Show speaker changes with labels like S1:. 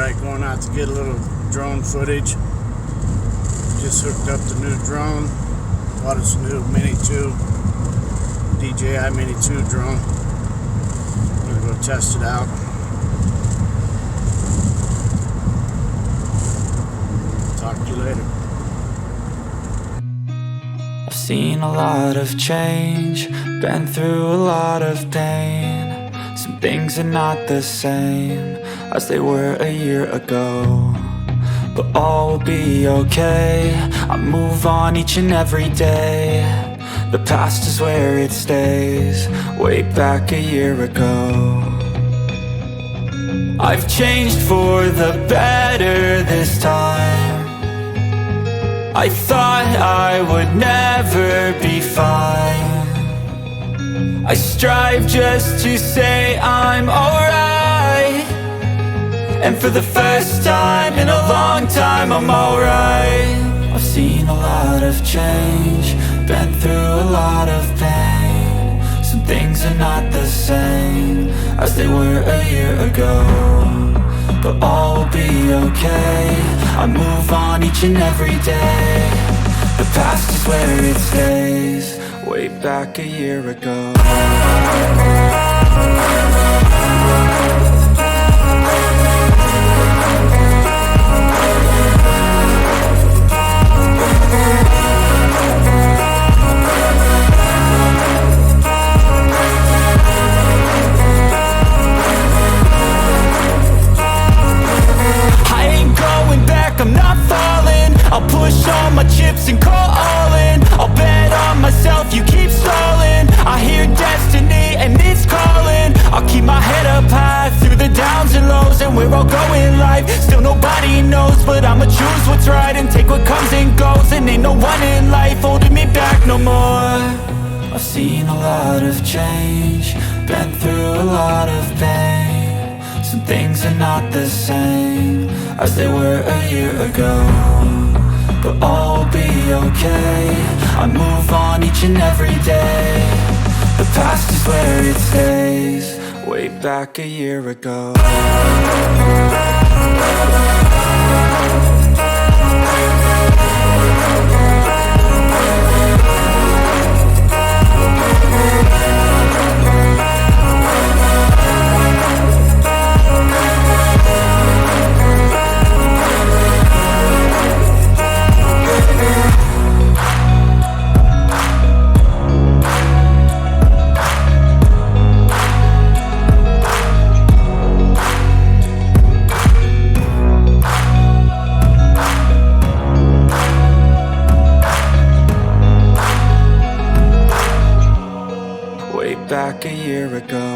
S1: Alright, going out to get a little drone footage. Just hooked up the new drone. Bought us a new Mini 2, DJI Mini 2 drone. I'm gonna go test it out. Talk to you later.
S2: I've seen a lot of change, been through a lot of pain. Some things are not the same as they were a year ago, but all will be okay. I move on each and every day. The past is where it stays, way back a year ago. I've changed for the better this time. I thought I would never be fine. I strive just to say I'm alright, and for the first time in a long time I'm alright. I've seen a lot of change, been through a lot of pain. Some things are not the same as they were a year ago, but all will be okay. I move on each and every day. The past is where it stays, way back a year ago. I'm not falling, I'll push all my chips and call all in. I'll bet on myself, you keep stalling. I hear destiny and it's calling. I'll keep my head up high through the downs and lows, and where I'll go in life, still nobody knows. But I'ma choose what's right and take what comes and goes, and ain't no one in life holding me back no more. I've seen a lot of change, been through a lot of pain. Some things are not the same as they were a year ago, but all will be okay. I move on each and every day. The past is where it stays, way back a year ago. Back a year ago.